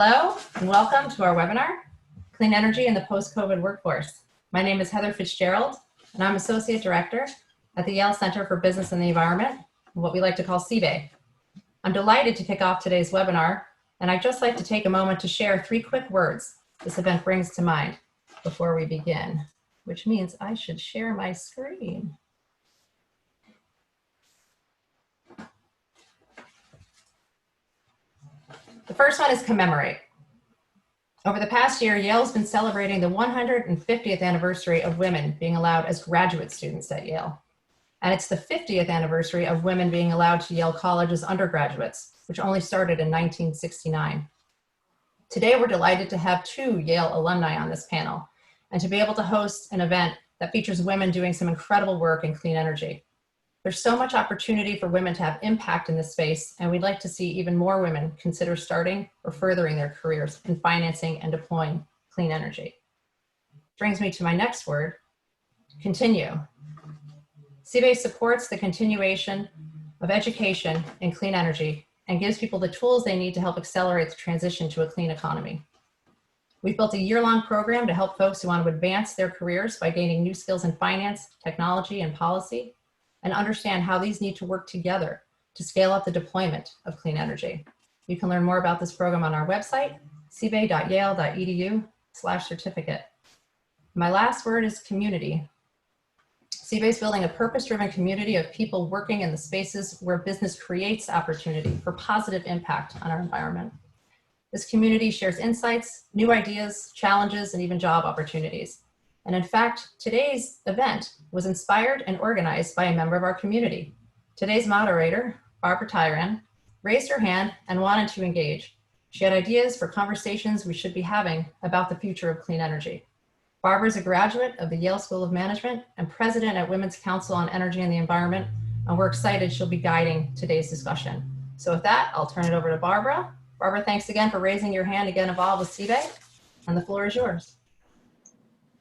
Hello, and welcome to our webinar, Clean Energy in the Post-COVID Workforce. My name is Heather Fitzgerald, and I'm Associate Director at the Yale Center for Business and the Environment, what we like to call CBAE. I'm delighted to kick off today's webinar, and I'd just like to take a moment to share 3 quick words this event brings to mind before we begin, which means I should share my screen. The first one is commemorate. Over the past year, Yale's been celebrating the 150th anniversary of women being allowed as graduate students at Yale. And it's the 50th anniversary of women being allowed to Yale College as undergraduates, which only started in 1969. Today, we're delighted to have 2 Yale alumni on this panel and to be able to host an event that features women doing some incredible work in clean energy. There's so much opportunity for women to have impact in this space, and we'd like to see even more women consider starting or furthering their careers in financing and deploying clean energy. Brings me to my next word, continue. CBAE supports the continuation of education in clean energy and gives people the tools they need to help accelerate the transition to a clean economy. We've built a year-long program to help folks who want to advance their careers by gaining new skills in finance, technology, and policy, and understand how these need to work together to scale up the deployment of clean energy. You can learn more about this program on our website, cbae.yale.edu/certificate. My last word is community. CBAE is building a purpose-driven community of people working in the spaces where business creates opportunity for positive impact on our environment. This community shares insights, new ideas, challenges, and even job opportunities. And in fact, today's event was inspired and organized by a member of our community. Today's moderator, Barbara Tyran, raised her hand and wanted to engage. She had ideas for conversations we should be having about the future of clean energy. Barbara is a graduate of the Yale School of Management and president at Women's Council on Energy and the Environment, and we're excited she'll be guiding today's discussion. So with that, I'll turn it over to Barbara. Barbara, thanks again for raising your hand to get involved with CBAE, and the floor is yours.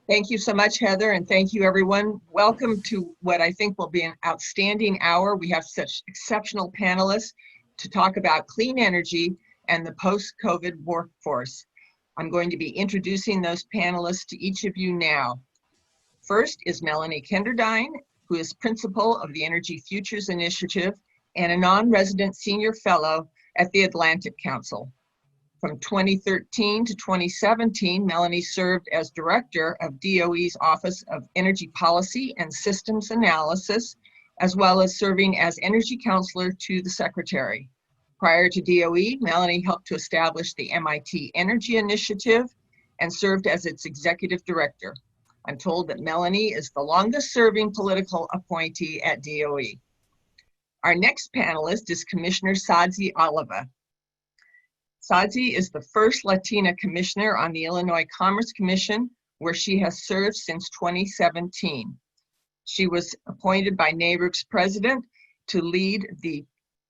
Thank you so much, Heather, and thank you, everyone. Welcome to what I think will be an outstanding hour. We have such exceptional panelists to talk about clean energy and the post-COVID workforce. I'm going to be introducing those panelists to each of you now. First is Melanie Kenderdine, who is principal of the Energy Futures Initiative and a non-resident senior fellow at the Atlantic Council. From 2013 to 2017, Melanie served as director of DOE's Office of Energy Policy and Systems Analysis, as well as serving as energy counselor to the secretary. Prior to DOE, Melanie helped to establish the MIT Energy Initiative and served as its executive director. I'm told that Melanie is the longest serving political appointee at DOE. Our next panelist is Commissioner Sadzi Oliva. Sadzi is the first Latina commissioner on the Illinois Commerce Commission, where she has served since 2017. She was appointed by NARUC's president to lead the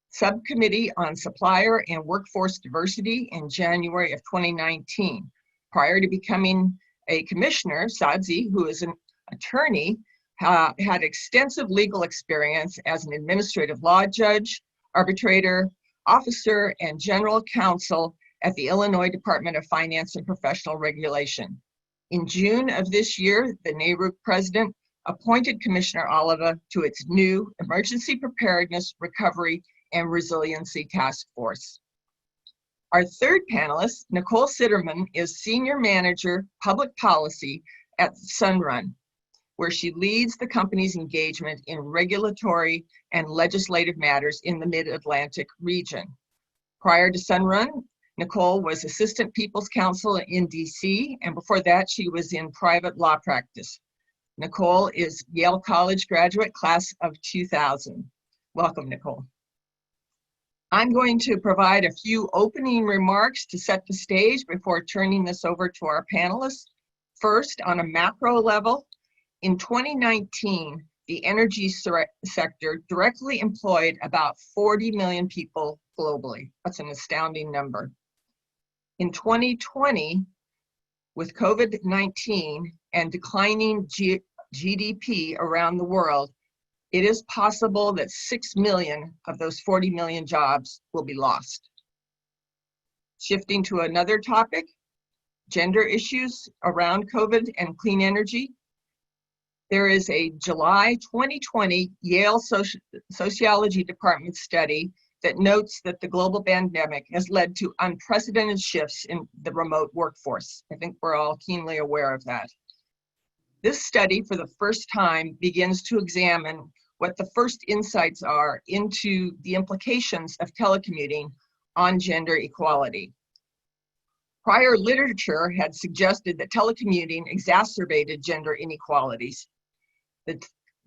subcommittee on supplier and workforce diversity in January of 2019. Prior to becoming a commissioner, Sadzi, who is an attorney, had extensive legal experience as an administrative law judge, arbitrator, officer, and general counsel at the Illinois Department of Finance and Professional Regulation. In June of this year, the NARUC president appointed Commissioner Oliva to its new Emergency Preparedness, Recovery, and Resiliency Task Force. Our third panelist, Nicole Sitterman, is Senior Manager, Public Policy at Sunrun, where she leads the company's engagement in regulatory and legislative matters in the Mid-Atlantic region. Prior to Sunrun, Nicole was Assistant People's Counsel in DC, and before that, she was in private law practice. Nicole is Yale College graduate, class of 2000. Welcome, Nicole. I'm going to provide a few opening remarks to set the stage before turning this over to our panelists. First, on a macro level, in 2019, the energy sector directly employed about 40 million people globally. That's an astounding number. In 2020, with COVID-19 and declining GDP around the world, it is possible that 6 million of those 40 million jobs will be lost. Shifting to another topic, gender issues around COVID and clean energy. There is a July 2020 Yale Sociology Department study that notes that the global pandemic has led to unprecedented shifts in the remote workforce. I think we're all keenly aware of that. This study, for the first time, begins to examine what the first insights are into the implications of telecommuting on gender equality. Prior literature had suggested that telecommuting exacerbated gender inequalities. The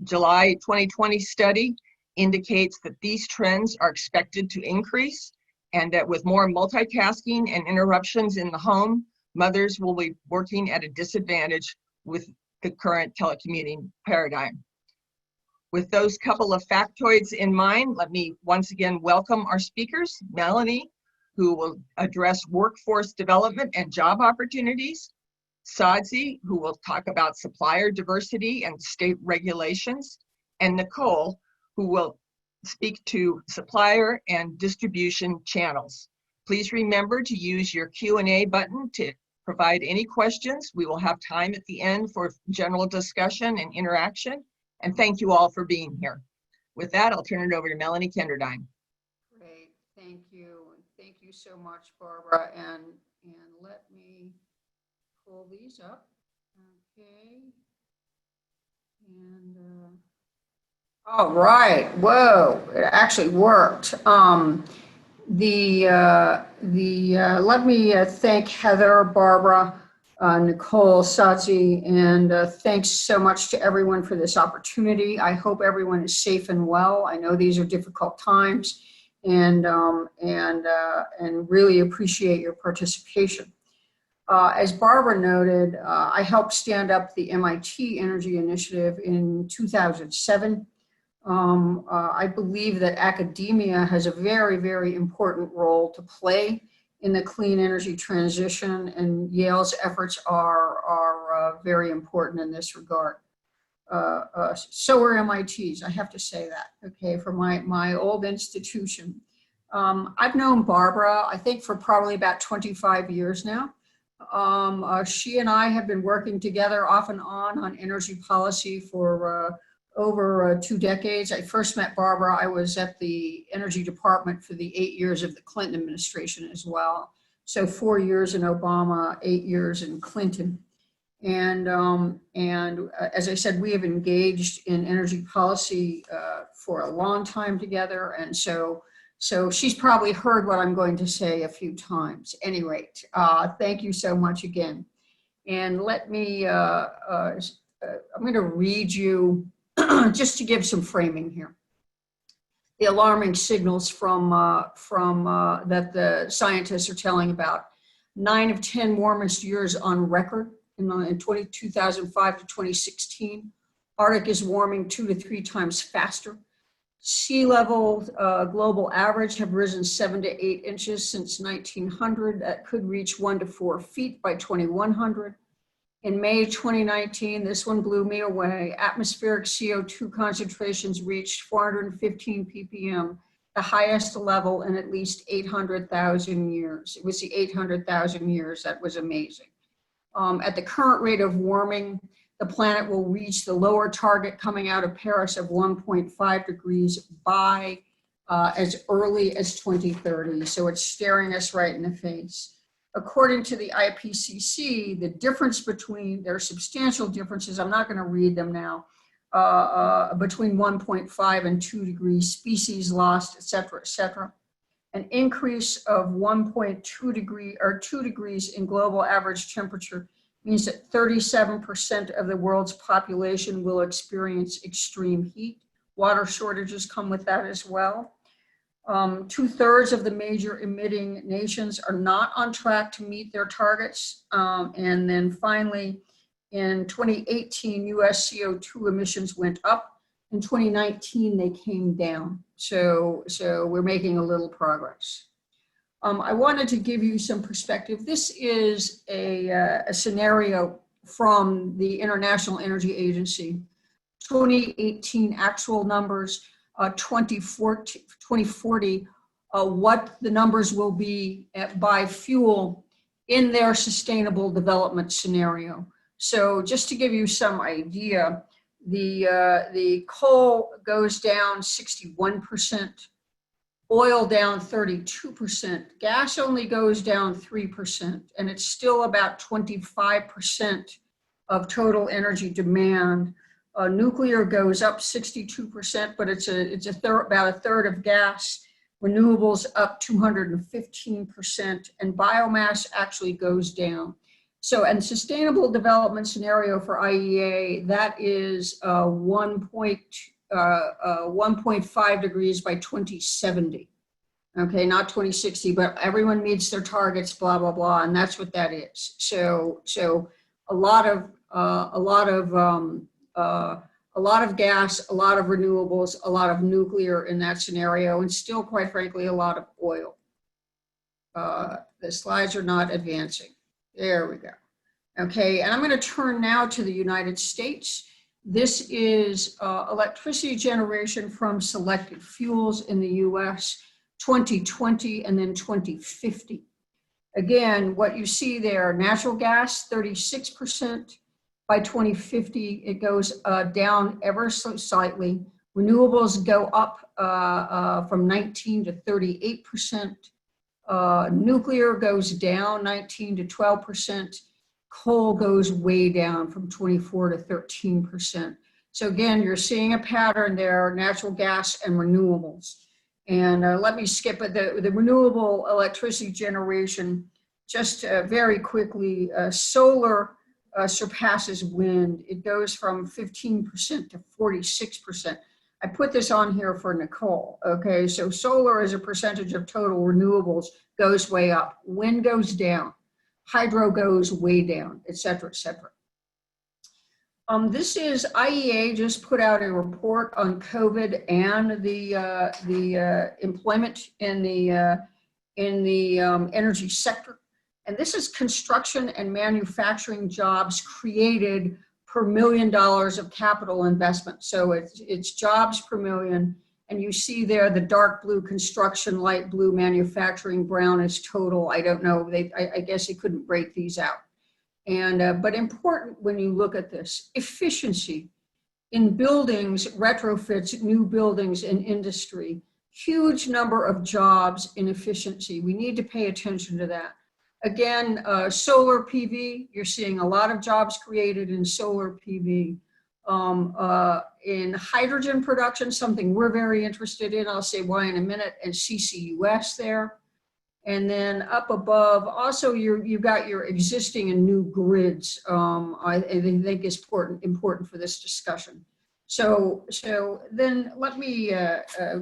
July 2020 study indicates that these trends are expected to increase and that with more multitasking and interruptions in the home, mothers will be working at a disadvantage with the current telecommuting paradigm. With those couple of factoids in mind, let me once again welcome our speakers, Melanie, who will address workforce development and job opportunities, Sadzi, who will talk about supplier diversity and state regulations, and Nicole, who will speak to supplier and distribution channels. Please remember to use your Q&A button to provide any questions. We will have time at the end for general discussion and interaction. And thank you all for being here. With that, I'll turn it over to Melanie Kenderdine. Great, thank you. And thank you so much, Barbara. And let me pull these up. Okay. And all right. Whoa, it actually worked. Let me thank Heather, Barbara, Nicole, Satsi, and thanks so much to everyone for this opportunity. I hope everyone is safe and well. I know these are difficult times, and really appreciate your participation. As Barbara noted, I helped stand up the MIT Energy Initiative in 2007. I believe that academia has a very, very important role to play in the clean energy transition, and Yale's efforts are very important in this regard. So are MIT's, I have to say that, okay, for my old institution. I've known Barbara, I think, for probably about 25 years now. She and I have been working together off and on energy policy for over 2 decades. I first met Barbara, I was at the Energy Department for the 8 years of the Clinton administration as well. So 4 years in Obama, 8 years in Clinton. And as I said, we have engaged in energy policy for a long time together. And so she's probably heard what I'm going to say a few times. At any rate, thank you so much again. And let me, I'm going to read you just to give some framing here. The alarming signals from that the scientists are telling about. 9 of 10 warmest years on record in 2005 to 2016. Arctic is warming 2 to 3 times faster. Sea level global average have risen 7 to 8 inches since 1900. That could reach 1 to 4 feet by 2100. In May 2019, this one blew me away. Atmospheric CO2 concentrations reached 415 ppm, the highest level in at least 800,000 years. It was the 800,000 years, that was amazing. At the current rate of warming, the planet will reach the lower target coming out of Paris of 1.5 degrees by as early as 2030. So it's staring us right in the face. According to the IPCC, the difference between, there are substantial differences, I'm not going to read them now, between 1.5 and 2 degrees, species lost, et cetera, et cetera. An increase of 1.2 degree or 2 degrees in global average temperature means that 37% of the world's population will experience extreme heat. Water shortages come with that as well. 2/3 of the major emitting nations are not on track to meet their targets. And then finally, in 2018, US CO2 emissions went up. In 2019, they came down. So we're making a little progress. I wanted to give you some perspective. This is a scenario from the International Energy Agency. 2018 actual numbers, 2040 what the numbers will be by fuel in their sustainable development scenario. So just to give you some idea, the coal goes down 61%, oil down 32%, gas only goes down 3%, and it's still about 25% of total energy demand. Nuclear goes up 62%, but it's about a third of gas. Renewables up 215%, and biomass actually goes down. So, and sustainable development scenario for IEA, that is 1.5 degrees by 2070. Okay, not 2060, but everyone meets their targets, blah, blah, blah, and that's what that is. So a lot of gas, a lot of renewables, a lot of nuclear in that scenario, and still, quite frankly, a lot of oil. The slides are not advancing. There we go. Okay, and I'm going to turn now to the United States. This is electricity generation from selected fuels in the US, 2020 and then 2050. Again, what you see there, natural gas, 36%. By 2050, it goes down ever so slightly. Renewables go up from 19 to 38%. Nuclear goes down 19 to 12%. Coal goes way down from 24 to 13%. So again, you're seeing a pattern there, natural gas and renewables. And let me skip it. The renewable electricity generation, just very quickly, solar surpasses wind. It goes from 15% to 46%. I put this on here for Nicole, okay? So solar as a percentage of total renewables goes way up. Wind goes down. Hydro goes way down, et cetera, et cetera. This is IEA just put out a report on COVID and the employment in the energy sector. And this is construction and manufacturing jobs created per $1 million of capital investment. So it's jobs per million. And you see there the dark blue construction, light blue manufacturing, brown is total. I don't know, I guess they couldn't break these out. And but important when you look at this, efficiency in buildings, retrofits, new buildings in industry, huge number of jobs in efficiency. We need to pay attention to that. Again, solar PV, you're seeing a lot of jobs created in solar PV. In hydrogen production, something we're very interested in, I'll say why in a minute, and CCUS there. And then up above, also you've got your existing and new grids, I think is important for this discussion. So then let me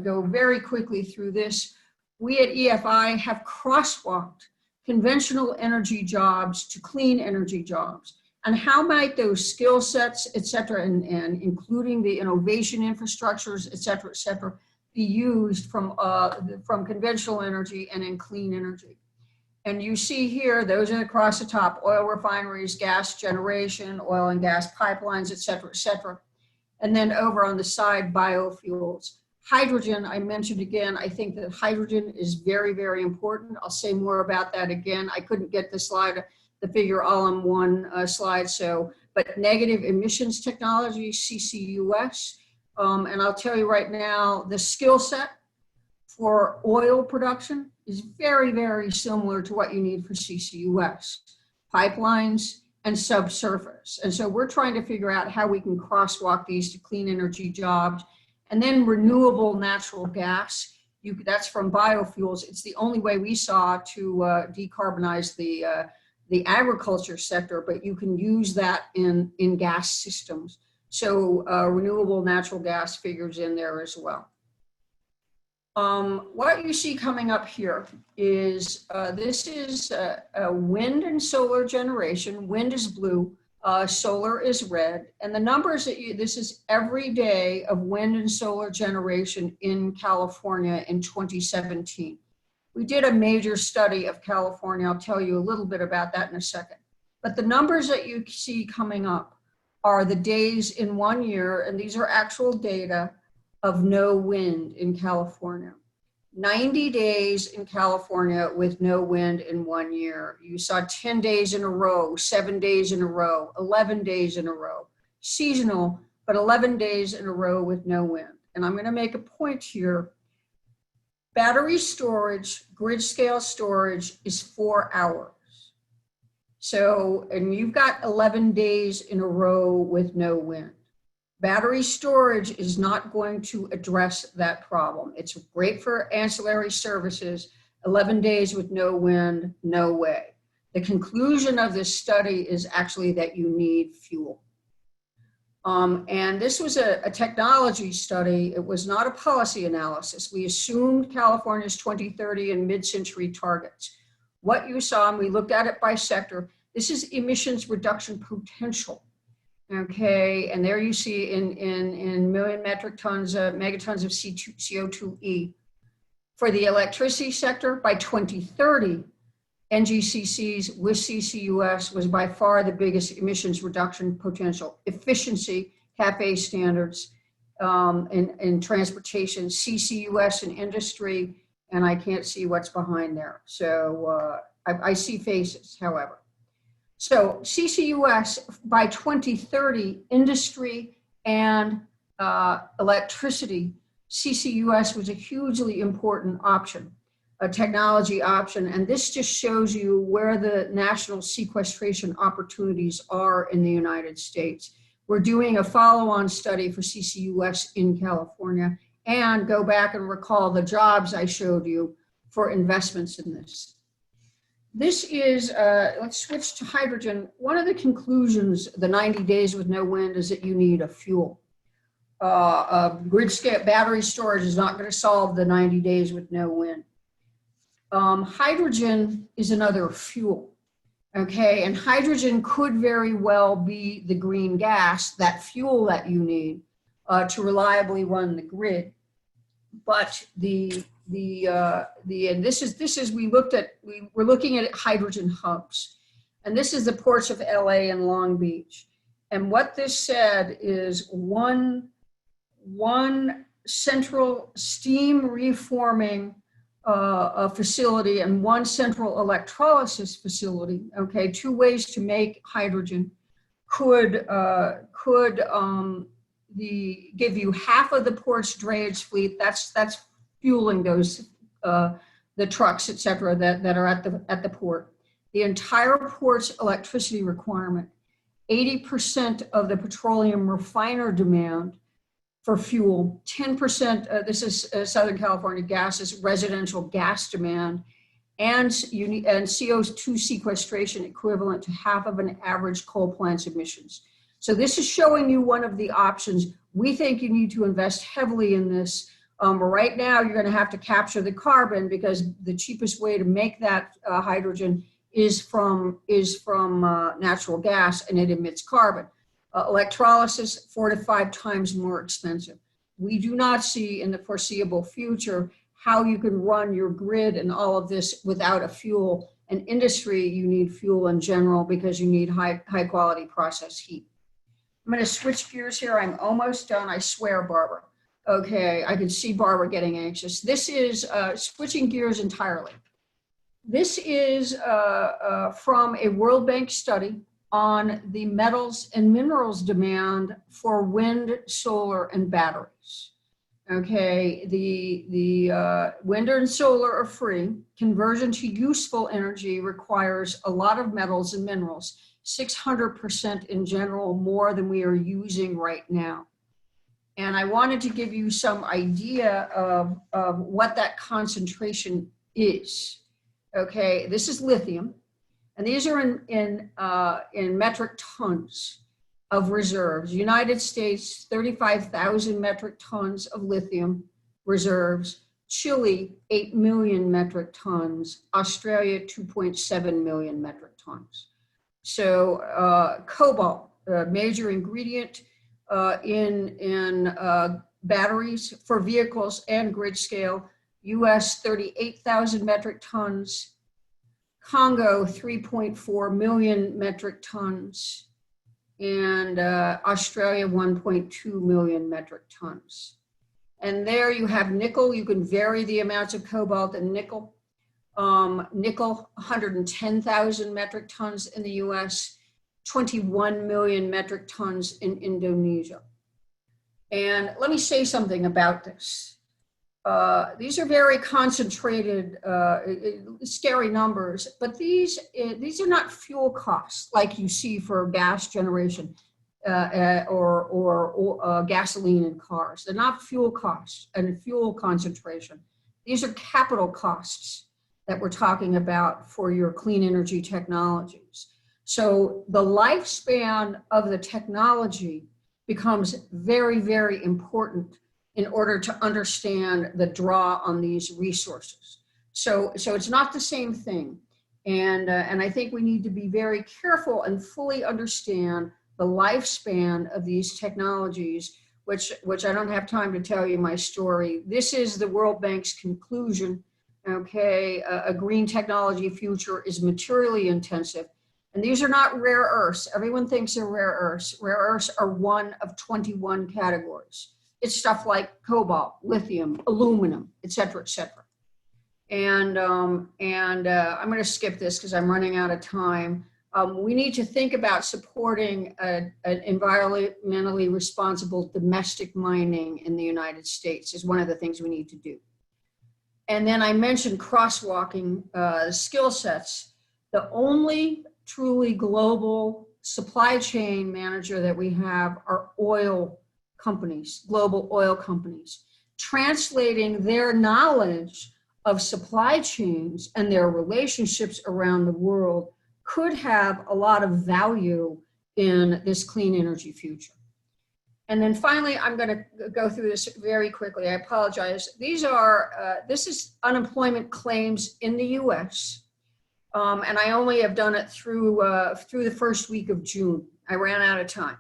go very quickly through this. We at EFI have crosswalked conventional energy jobs to clean energy jobs. And how might those skill sets, et cetera, and including the innovation infrastructures, et cetera, be used from conventional energy and in clean energy? And you see here, those are across the top, oil refineries, gas generation, oil and gas pipelines, et cetera, and then over on the side, biofuels. Hydrogen, I mentioned again, I think that hydrogen is very, very important. I'll say more about that again. I couldn't get the figure all in one slide, but negative emissions technology, CCUS, and I'll tell you right now, the skill set for oil production is very, very similar to what you need for CCUS, pipelines and subsurface. And so we're trying to figure out how we can crosswalk these to clean energy jobs. And then renewable natural gas, that's from biofuels. It's the only way we saw to decarbonize the agriculture sector, but you can use that in gas systems. So renewable natural gas figures in there as well. What you see coming up here is, this is wind and solar generation. Wind is blue, solar is red. And the numbers that this is every day of wind and solar generation in California in 2017. We did a major study of California. I'll tell you a little bit about that in a second. But the numbers that you see coming up are the days in 1 year, and these are actual data of no wind in California. 90 days in California with no wind in 1 year. You saw 10 days in a row, 7 days in a row, 11 days in a row. Seasonal, but 11 days in a row with no wind. And I'm going to make a point here. Battery storage, grid scale storage is 4 hours. So, and you've got 11 days in a row with no wind. Battery storage is not going to address that problem. It's great for ancillary services. 11 days with no wind, no way. The conclusion of this study is actually that you need fuel. And this was a technology study. It was not a policy analysis. We assumed California's 2030 and mid-century targets. What you saw, and we looked at it by sector, this is emissions reduction potential. Okay, and there you see in million metric tons, megatons of CO2e. For the electricity sector, by 2030, NGCCs with CCUS was by far the biggest emissions reduction potential. Efficiency, CAFE standards in transportation, CCUS in industry, and I can't see what's behind there. So I see faces, however. So CCUS by 2030, industry and electricity, CCUS was a hugely important option, a technology option. And this just shows you where the national sequestration opportunities are in the United States. We're doing a follow-on study for CCUS in California, and go back and recall the jobs I showed you for investments in this. This is, let's switch to hydrogen. One of the conclusions, the 90 days with no wind, is that you need a fuel. Grid scale battery storage is not going to solve the 90 days with no wind. Hydrogen is another fuel, okay? And hydrogen could very well be the green gas, that fuel that you need to reliably run the grid. But and this is we're looking at hydrogen hubs, and this is the ports of LA and Long Beach. And what this said is one central steam reforming facility and one central electrolysis facility, okay, 2 ways to make hydrogen, could give you half of the port's drayage fleet. That's fueling those the trucks, et cetera, that are at the port. The entire port's electricity requirement, 80% of the petroleum refiner demand for fuel, 10%, this is Southern California gases, residential gas demand, and CO2 sequestration equivalent to half of an average coal plant's emissions. So this is showing you one of the options. We think you need to invest heavily in this. Right now, you're going to have to capture the carbon because the cheapest way to make that hydrogen is from natural gas, and it emits carbon. Electrolysis, 4 to 5 times more expensive. We do not see in the foreseeable future how you can run your grid and all of this without a fuel. And industry, you need fuel in general because you need high quality processed heat. I'm going to switch gears here. I'm almost done. I swear, Barbara. Okay, I can see Barbara getting anxious. This is switching gears entirely. This is from a World Bank study on the metals and minerals demand for wind, solar, and batteries. Okay, the wind and solar are free. Conversion to useful energy requires a lot of metals and minerals, 600% in general, more than we are using right now. And I wanted to give you some idea of what that concentration is. Okay, this is lithium, and these are in metric tons of reserves. United States, 35,000 metric tons of lithium reserves. Chile, 8 million metric tons. Australia, 2.7 million metric tons. So cobalt, a major ingredient in batteries for vehicles and grid scale. US, 38,000 metric tons. Congo, 3.4 million metric tons. And Australia, 1.2 million metric tons. And there you have nickel. You can vary the amounts of cobalt and nickel. Nickel, 110,000 metric tons in the US, 21 million metric tons in Indonesia. And let me say something about this. These are very concentrated, scary numbers, but these are not fuel costs like you see for gas generation or gasoline in cars. They're not fuel costs and fuel concentration. These are capital costs that we're talking about for your clean energy technologies. So the lifespan of the technology becomes very, very important in order to understand the draw on these resources. So it's not the same thing. And I think we need to be very careful and fully understand the lifespan of these technologies, which I don't have time to tell you my story. This is the World Bank's conclusion, okay? A green technology future is materially intensive. And these are not rare earths. Everyone thinks they're rare earths. Rare earths are one of 21 categories. It's stuff like cobalt, lithium, aluminum, et cetera, et cetera. And I'm going to skip this because I'm running out of time. We need to think about supporting an environmentally responsible domestic mining in the United States is one of the things we need to do. And then I mentioned crosswalking skill sets. The only truly global supply chain manager that we have are oil companies, global oil companies, translating their knowledge of supply chains and their relationships around the world could have a lot of value in this clean energy future. And then finally, I'm going to go through this very quickly. I apologize. These are, this is unemployment claims in the US. And I only have done it through the first week of June. I ran out of time.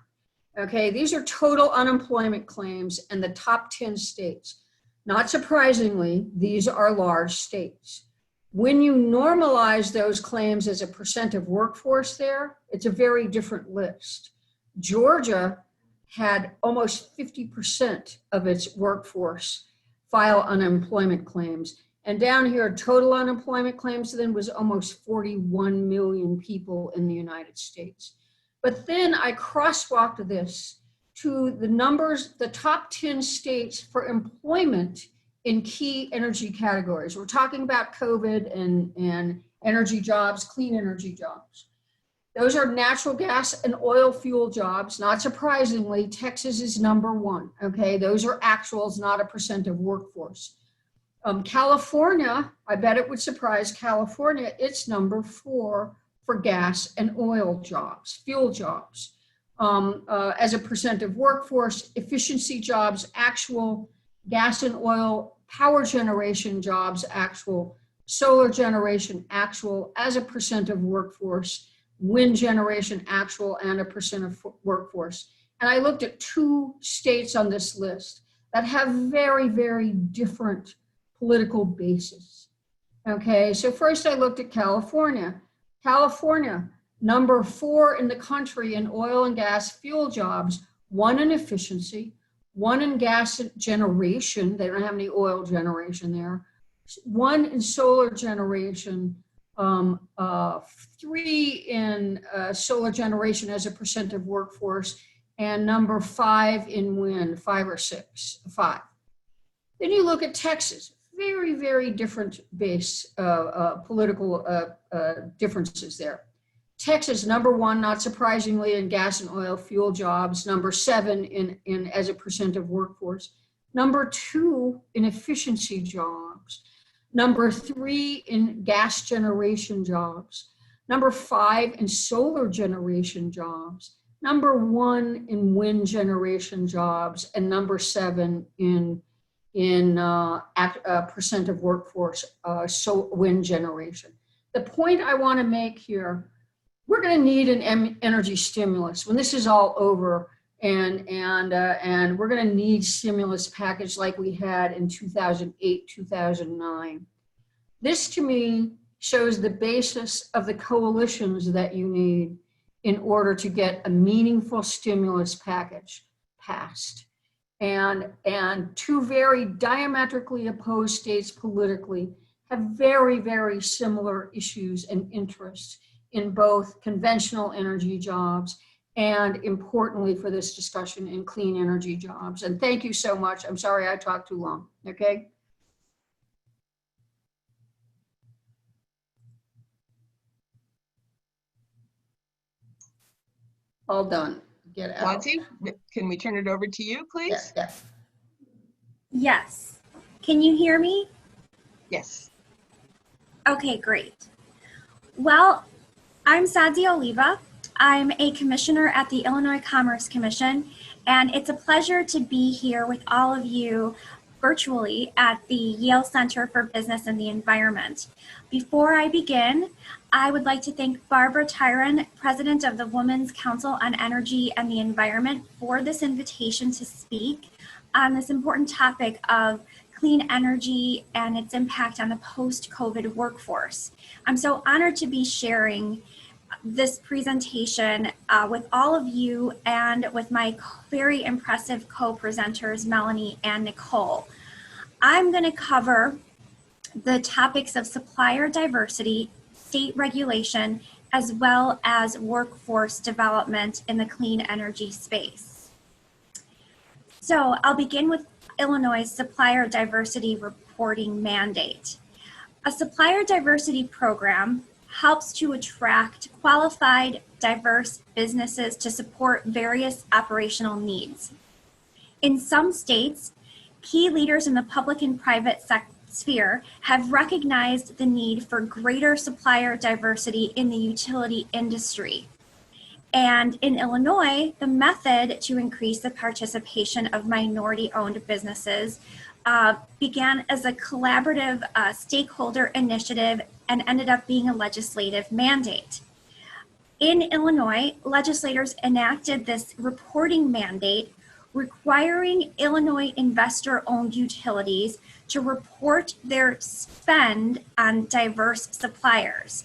Okay, these are total unemployment claims in the top 10 states. Not surprisingly, these are large states. When you normalize those claims as a percent of workforce there, it's a very different list. Georgia had almost 50% of its workforce file unemployment claims. And down here, total unemployment claims then was almost 41 million people in the United States. But then I crosswalked this to the numbers, the top 10 states for employment in key energy categories. We're talking about COVID and energy jobs, clean energy jobs. Those are natural gas and oil fuel jobs. Not surprisingly, Texas is #1, okay? Those are actuals, not a percent of workforce. California, I bet it would surprise California, it's #4 for gas and oil jobs, fuel jobs. As a percent of workforce, efficiency jobs, actual, gas and oil, power generation jobs, actual, solar generation, actual, as a percent of workforce, wind generation, actual, and a percent of workforce. And I looked at 2 states on this list that have very, very different political basis. Okay, so first I looked at California. California, #4 in the country in oil and gas fuel jobs, 1 in efficiency, 1 in gas generation, they don't have any oil generation there, 1 in solar generation, 3 in solar generation as a percent of workforce, and #5 in wind, 5 or 6, 5. Then you look at Texas, very, very different base political differences there. Texas, #1, not surprisingly, in gas and oil fuel jobs, #7 in as a percent of workforce, #2 in efficiency jobs, #3 in gas generation jobs, #5 in solar generation jobs, #1 in wind generation jobs, and #7 in percent of workforce, wind generation. The point I want to make here, we're going to need an energy stimulus when this is all over, and we're going to need stimulus package like we had in 2008, 2009. This to me shows the basis of the coalitions that you need in order to get a meaningful stimulus package passed. and two very diametrically opposed states politically have very, very similar issues and interests in both conventional energy jobs and, importantly for this discussion, in clean energy jobs. And thank you so much. I'm sorry I talked too long, okay? All done. Get out. Nancy, can we turn it over to you, please? Yeah. Yes. Can you hear me? Yes. Okay, great. Well, I'm Sadzi Oliva. I'm a commissioner at the Illinois Commerce Commission, and it's a pleasure to be here with all of you virtually at the Yale Center for Business and the Environment. Before I begin, I would like to thank Barbara Tyron, President of the Women's Council on Energy and the Environment, for this invitation to speak on this important topic of clean energy and its impact on the post-COVID workforce. I'm so honored to be sharing this presentation with all of you and with my very impressive co-presenters, Melanie and Nicole. I'm going to cover the topics of supplier diversity, state regulation, as well as workforce development in the clean energy space. So I'll begin with Illinois' supplier diversity reporting mandate. A supplier diversity program helps to attract qualified, diverse businesses to support various operational needs. In some states, key leaders in the public and private sphere have recognized the need for greater supplier diversity in the utility industry. And in Illinois, the method to increase the participation of minority-owned businesses began as a collaborative stakeholder initiative and ended up being a legislative mandate. In Illinois, legislators enacted this reporting mandate requiring Illinois investor-owned utilities to report their spend on diverse suppliers.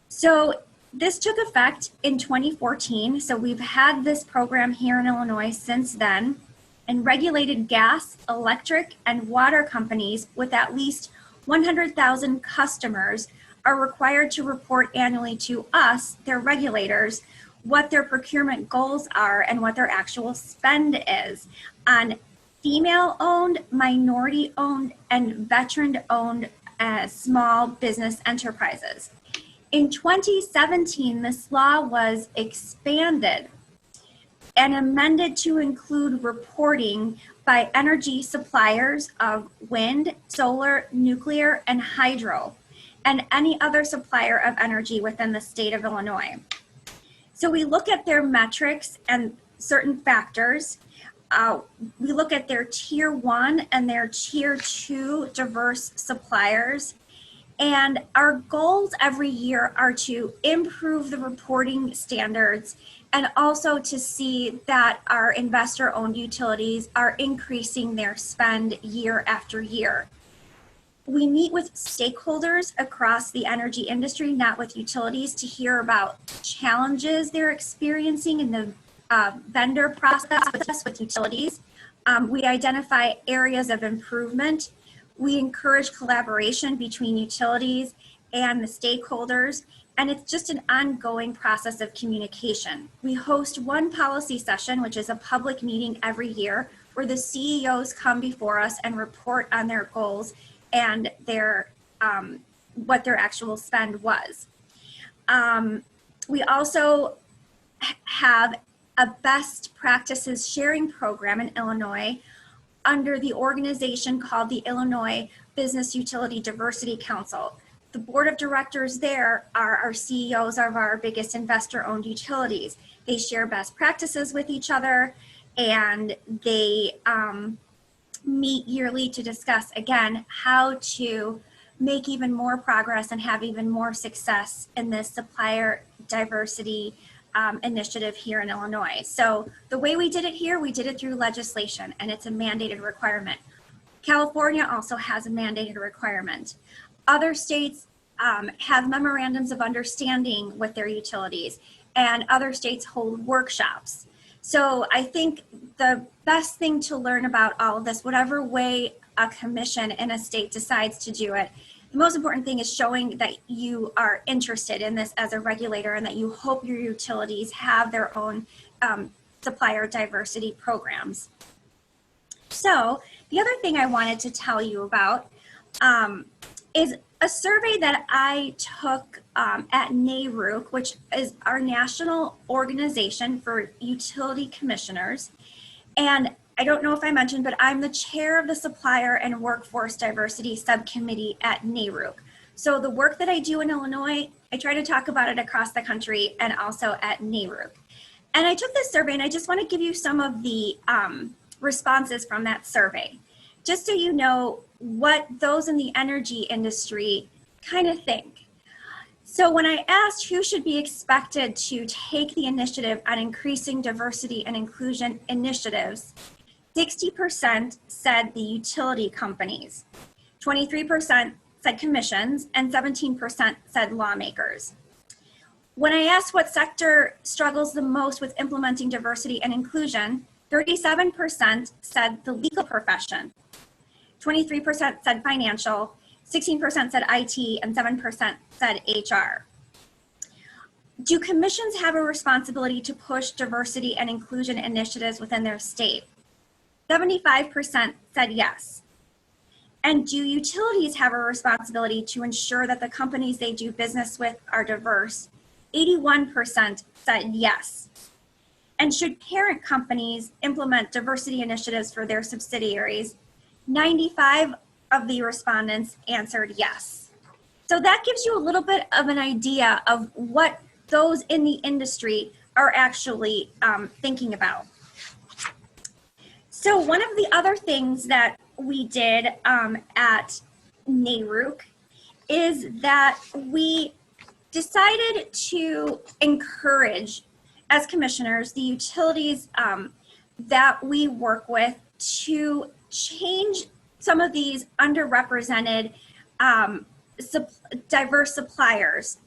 So this took effect in 2014, so we've had this program here in Illinois since then, and regulated gas, electric, and water companies with at least 100,000 customers are required to report annually to us, their regulators, what their procurement goals are and what their actual spend is on female-owned, minority-owned, and veteran-owned small business enterprises. In 2017, this law was expanded and amended to include reporting by energy suppliers of wind, solar, nuclear, and hydro, and any other supplier of energy within the state of Illinois. So we look at their metrics and certain factors. We look at their tier 1 and their tier 2 diverse suppliers. And our goals every year are to improve the reporting standards and also to see that our investor-owned utilities are increasing their spend year after year. We meet with stakeholders across the energy industry, not with utilities, to hear about challenges they're experiencing in the vendor process with utilities. We identify areas of improvement. We encourage collaboration between utilities and the stakeholders, and it's just an ongoing process of communication. We host one policy session, which is a public meeting every year, where the CEOs come before us and report on their goals and their what their actual spend was. We also have a best practices sharing program in Illinois under the organization called the Illinois Business Utility Diversity Council. The board of directors there are our CEOs of our biggest investor-owned utilities. They share best practices with each other, and they meet yearly to discuss, again, how to make even more progress and have even more success in this supplier diversity initiative here in Illinois. So the way we did it here, we did it through legislation, and it's a mandated requirement. California also has a mandated requirement. Other states have memorandums of understanding with their utilities, and other states hold workshops. So I think the best thing to learn about all of this, whatever way a commission in a state decides to do it, the most important thing is showing that you are interested in this as a regulator and that you hope your utilities have their own supplier diversity programs. So the other thing I wanted to tell you about is a survey that I took at NARUC, which is our national organization for utility commissioners. And I don't know if I mentioned, but I'm the chair of the Supplier and Workforce Diversity Subcommittee at NARUC. So the work that I do in Illinois, I try to talk about it across the country and also at NARUC. And I took this survey and I just want to give you some of the responses from that survey, just so you know what those in the energy industry kind of think. So when I asked who should be expected to take the initiative on increasing diversity and inclusion initiatives, 60% said the utility companies, 23% said commissions, and 17% said lawmakers. When I asked what sector struggles the most with implementing diversity and inclusion, 37% said the legal profession, 23% said financial, 16% said IT, and 7% said HR. Do commissions have a responsibility to push diversity and inclusion initiatives within their state? 75% said yes. And do utilities have a responsibility to ensure that the companies they do business with are diverse? 81% said yes. And should parent companies implement diversity initiatives for their subsidiaries? 95 of the respondents answered yes. So that gives you a little bit of an idea of what those in the industry are actually thinking about. So one of the other things that we did at NARUC is that we decided to encourage, as commissioners, the utilities that we work with to change some of these underrepresented diverse suppliers.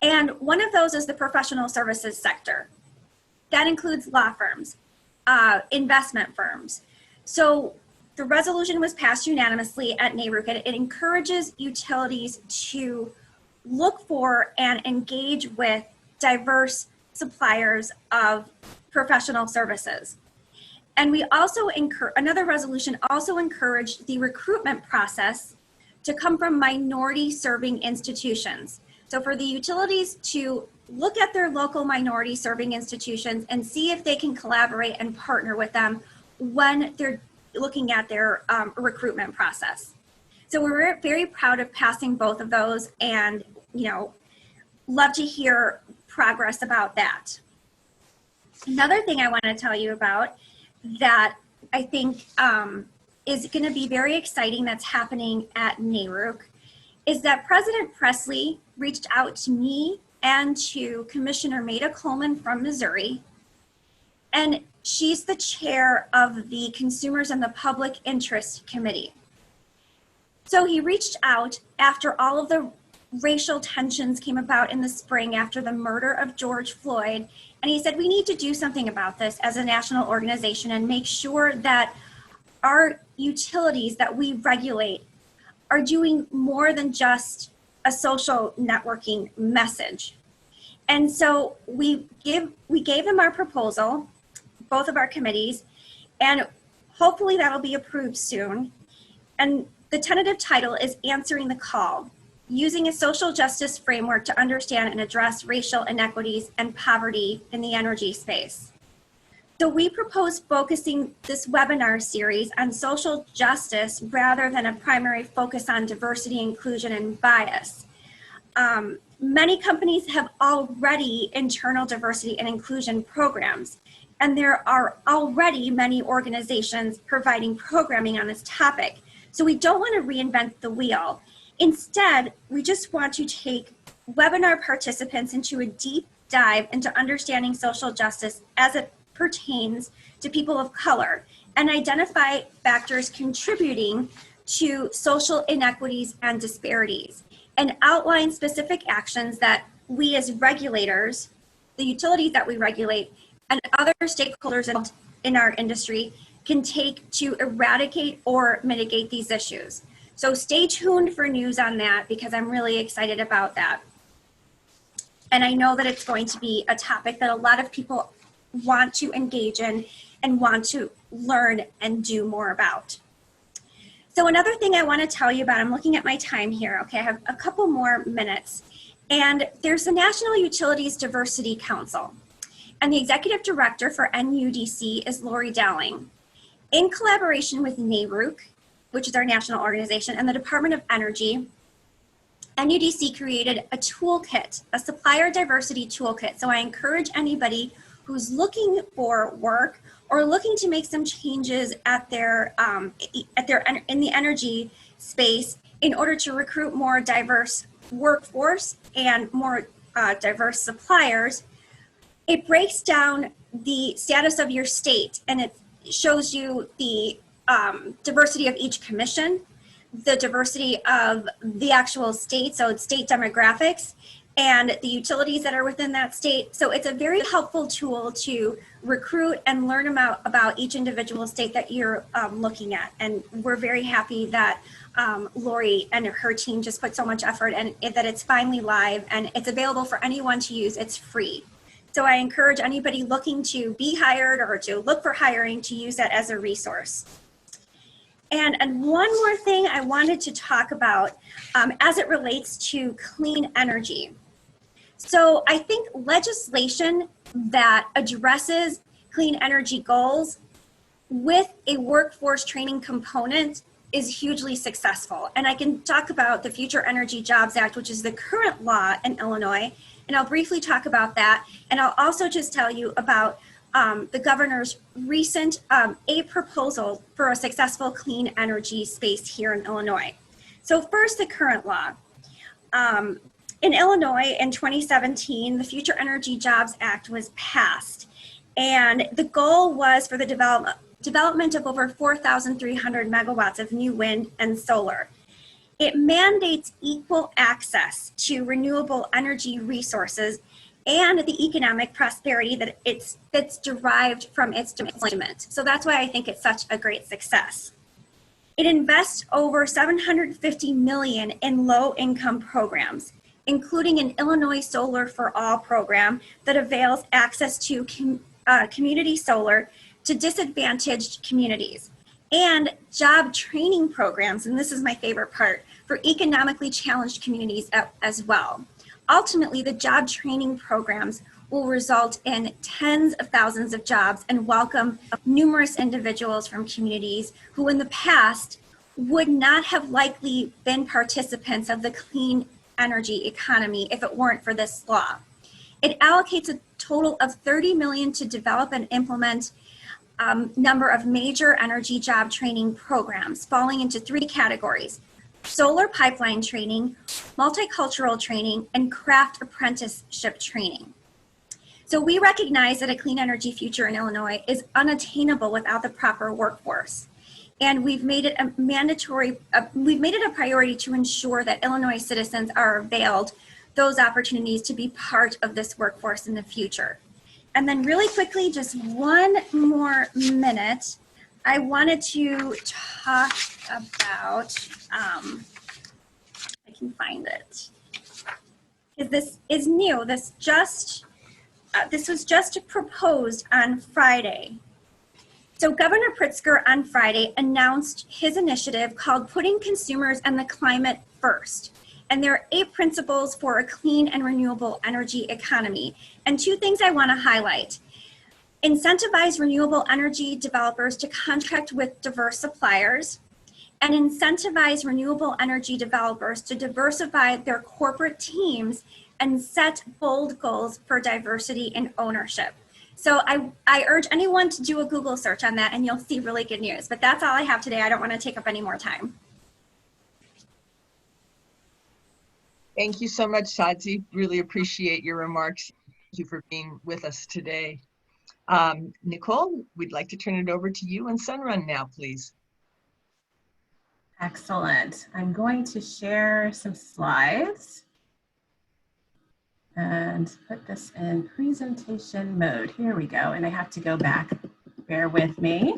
And one of those is the professional services sector. That includes law firms, investment firms. So the resolution was passed unanimously at NARUC, and it encourages utilities to look for and engage with diverse suppliers of professional services. And we also another resolution also encouraged the recruitment process to come from minority serving institutions. So for the utilities to look at their local minority serving institutions and see if they can collaborate and partner with them when they're looking at their recruitment process. So we're very proud of passing both of those, and love to hear progress about that. Another thing I want to tell you about that I think is going to be very exciting that's happening at NARUC is that President Presley reached out to me and to Commissioner Maida Coleman from Missouri, and she's the chair of the Consumers and the Public Interest Committee. So he reached out after all of the racial tensions came about in the spring after the murder of George Floyd, and he said we need to do something about this as a national organization and make sure that our utilities that we regulate are doing more than just a social networking message. And so we gave them our proposal, both of our committees, and hopefully that'll be approved soon. And the tentative title is Answering the Call: Using a Social Justice Framework to Understand and Address Racial Inequities and Poverty in the Energy Space. So we propose focusing this webinar series on social justice rather than a primary focus on diversity, inclusion, and bias. Many companies have already internal diversity and inclusion programs, and there are already many organizations providing programming on this topic. So we don't want to reinvent the wheel. Instead, we just want to take webinar participants into a deep dive into understanding social justice as it pertains to people of color and identify factors contributing to social inequities and disparities, and outline specific actions that we as regulators, the utilities that we regulate, and other stakeholders in our industry can take to eradicate or mitigate these issues. So stay tuned for news on that because I'm really excited about that. And I know that it's going to be a topic that a lot of people want to engage in and want to learn and do more about. So another thing I want to tell you about, I'm looking at my time here. Okay, I have a couple more minutes. And there's the National Utilities Diversity Council. And the executive director for NUDC is Lori Dowling. In collaboration with NARUC, which is our national organization, and the Department of Energy, NUDC created a toolkit, a supplier diversity toolkit. So I encourage anybody who's looking for work or looking to make some changes at their in the energy space in order to recruit more diverse workforce and more diverse suppliers. It breaks down the status of your state and it shows you the diversity of each commission, the diversity of the actual state, so it's state demographics, and the utilities that are within that state. So it's a very helpful tool to recruit and learn about each individual state that you're looking at. And we're very happy that Lori and her team just put so much effort and that it's finally live and it's available for anyone to use. It's free. So I encourage anybody looking to be hired or to look for hiring to use that as a resource. And one more thing I wanted to talk about as it relates to clean energy. So I think legislation that addresses clean energy goals with a workforce training component is hugely successful. And I can talk about the Future Energy Jobs Act, which is the current law in Illinois, and I'll briefly talk about that. And I'll also just tell you about the governor's recent a proposal for a successful clean energy space here in Illinois. So first, the current law. In Illinois in 2017, the Future Energy Jobs Act was passed. And the goal was for the development of over 4,300 megawatts of new wind and solar. It mandates equal access to renewable energy resources and the economic prosperity that's derived from its deployment. So that's why I think it's such a great success. It invests over $750 million in low-income programs, including an Illinois Solar for All program that avails access to community solar to disadvantaged communities, and job training programs, and this is my favorite part, for economically challenged communities as well. Ultimately, the job training programs will result in tens of thousands of jobs and welcome numerous individuals from communities who in the past would not have likely been participants of the clean energy economy if it weren't for this law. It allocates a total of $30 million to develop and implement number of major energy job training programs falling into three categories: solar pipeline training, multicultural training, and craft apprenticeship training. So we recognize that a clean energy future in Illinois is unattainable without the proper workforce. And we've made it a priority to ensure that Illinois citizens are availed those opportunities to be part of this workforce in the future. And then really quickly, just one more minute, I wanted to talk about, I can find it, because this is new. This was just proposed on Friday. So Governor Pritzker on Friday announced his initiative called Putting Consumers and the Climate First. And there are 8 principles for a clean and renewable energy economy. And 2 things I want to highlight. Incentivize renewable energy developers to contract with diverse suppliers, and incentivize renewable energy developers to diversify their corporate teams and set bold goals for diversity and ownership. So I urge anyone to do a Google search on that and you'll see really good news. But that's all I have today. I don't want to take up any more time. Thank you so much, Sadzi. Really appreciate your remarks. Thank you for being with us today. Nicole, we'd like to turn it over to you and Sunrun now, please. Excellent. I'm going to share some slides. and put this in presentation mode. Here we go. And I have to go back. Bear with me.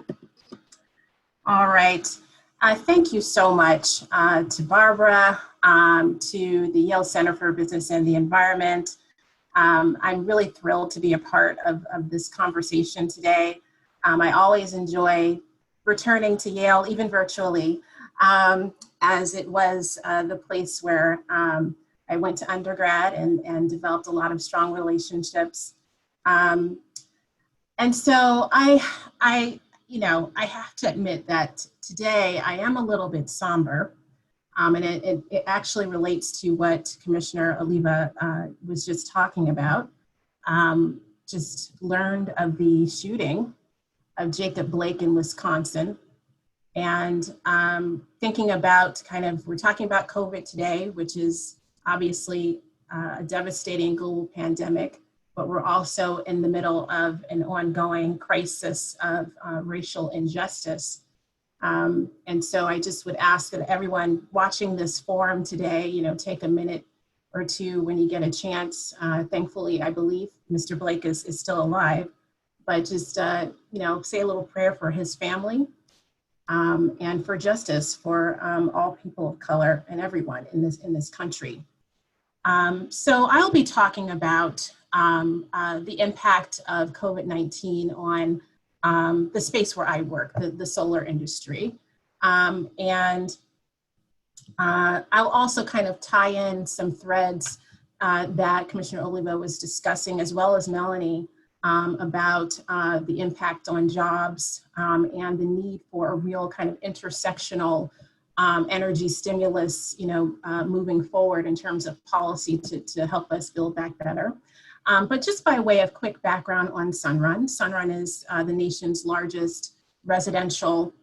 All right. Thank you so much to Barbara, to the Yale Center for Business and the Environment. I'm really thrilled to be a part of this conversation today. I always enjoy returning to Yale, even virtually, as it was the place where I went to undergrad and developed a lot of strong relationships. And so I have to admit that today I am a little bit somber. And it actually relates to what Commissioner Oliva was just talking about. Just learned of the shooting of Jacob Blake in Wisconsin. And thinking about we're talking about COVID today, which is obviously a devastating global pandemic, but we're also in the middle of an ongoing crisis of racial injustice. And so I just would ask that everyone watching this forum today, take a minute or two when you get a chance. Thankfully, I believe Mr. Blake is still alive, but just, say a little prayer for his family and for justice for all people of color and everyone in this country. So I'll be talking about the impact of COVID-19 on the space where I work, the solar industry. And I'll also kind of tie in some threads that Commissioner Oliva was discussing, as well as Melanie, about the impact on jobs and the need for a real kind of intersectional energy stimulus, moving forward in terms of policy to help us build back better. But just by way of quick background on Sunrun. Sunrun is the nation's largest residential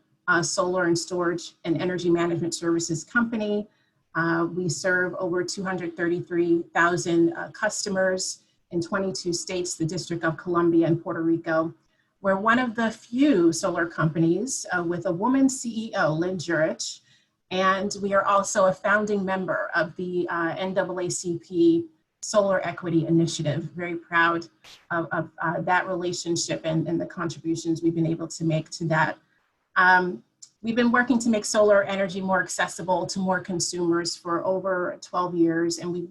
solar and storage and energy management services company. We serve over 233,000 customers in 22 states, the District of Columbia and Puerto Rico. We're one of the few solar companies with a woman CEO, Lynn Jurich, and we are also a founding member of the NAACP Solar Equity Initiative. Very proud of that relationship and the contributions we've been able to make to that. We've been working to make solar energy more accessible to more consumers for over 12 years, and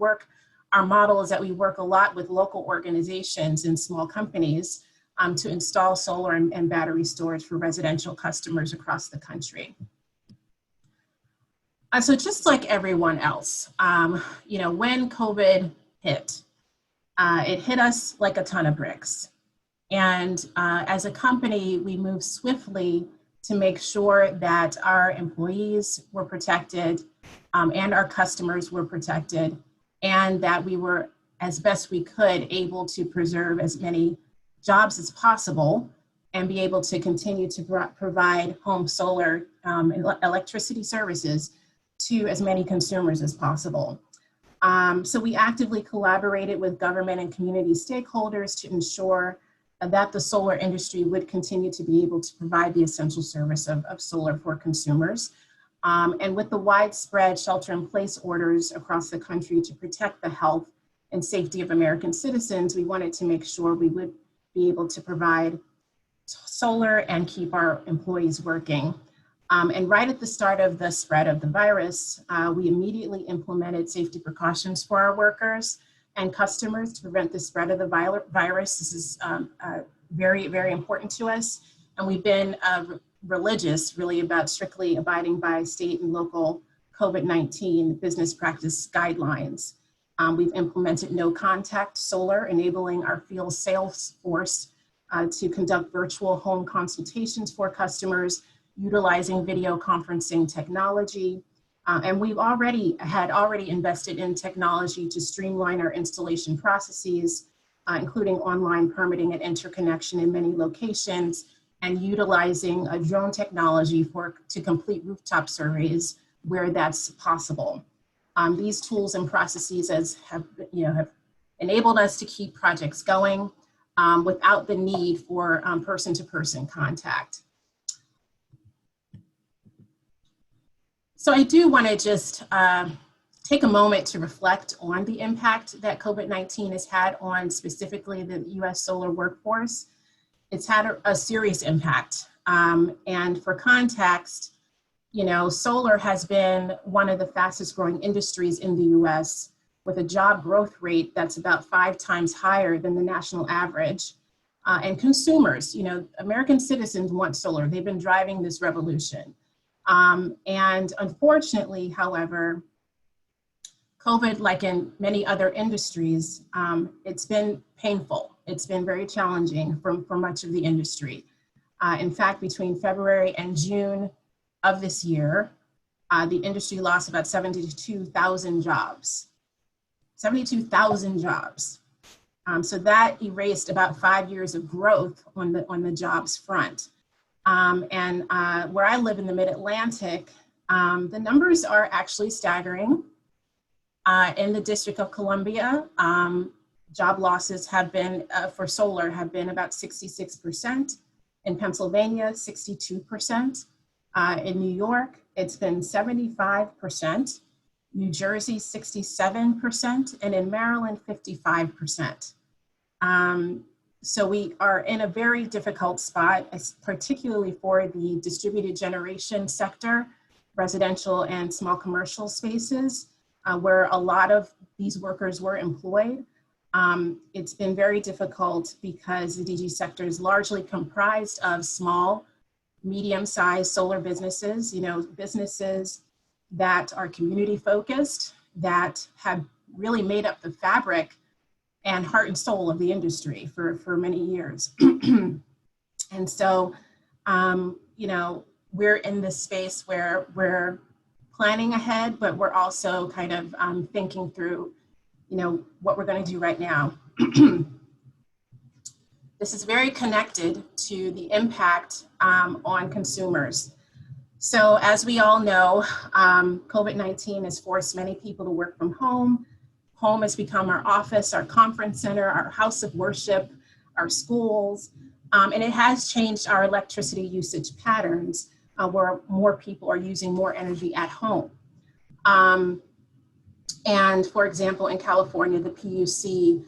our model is that we work a lot with local organizations and small companies to install solar and battery storage for residential customers across the country. So just like everyone else, when COVID hit, it hit us like a ton of bricks. And as a company, we moved swiftly to make sure that our employees were protected and our customers were protected, and that we were, as best we could, able to preserve as many jobs as possible and be able to continue to provide home solar electricity services to as many consumers as possible. So we actively collaborated with government and community stakeholders to ensure that the solar industry would continue to be able to provide the essential service of solar for consumers. And with the widespread shelter-in-place orders across the country to protect the health and safety of American citizens, we wanted to make sure we would be able to provide solar and keep our employees working. And right at the start of the spread of the virus, we immediately implemented safety precautions for our workers and customers to prevent the spread of the virus. This is very, very important to us. And we've been religious, really, about strictly abiding by state and local COVID-19 business practice guidelines. We've implemented no contact solar, enabling our field sales force to conduct virtual home consultations for customers, utilizing video conferencing technology. And we've already invested in technology to streamline our installation processes, including online permitting and interconnection in many locations, and utilizing a drone technology to complete rooftop surveys where that's possible. These tools and processes have enabled us to keep projects going without the need for person-to-person contact. So I do want to just take a moment to reflect on the impact that COVID-19 has had on specifically the US solar workforce. It's had a serious impact. And for context, solar has been one of the fastest growing industries in the US, with a job growth rate that's about 5 times higher than the national average. And consumers, American citizens want solar. They've been driving this revolution. And unfortunately, however, COVID, like in many other industries, it's been painful. It's been very challenging for much of the industry. In fact, between February and June of this year, the industry lost about 72,000 jobs. 72,000 jobs. So that erased about 5 years of growth on the jobs front. And where I live in the Mid-Atlantic, the numbers are actually staggering. In the District of Columbia, job losses have been, for solar, have been about 66%. In Pennsylvania, 62%. In New York, it's been 75%. New Jersey, 67%. And in Maryland, 55%. So we are in a very difficult spot, particularly for the distributed generation sector, residential and small commercial spaces, where a lot of these workers were employed. It's been very difficult because the DG sector is largely comprised of small, medium-sized solar businesses, businesses that are community focused, that have really made up the fabric and heart and soul of the industry for many years. And so, we're in this space where we're planning ahead, but we're also kind of thinking through, what we're going to do right now. This is very connected to the impact on consumers. So as we all know, COVID-19 has forced many people to work from home. Home has become our office, our conference center, our house of worship, our schools, and it has changed our electricity usage patterns where more people are using more energy at home. And for example, in California, the PUC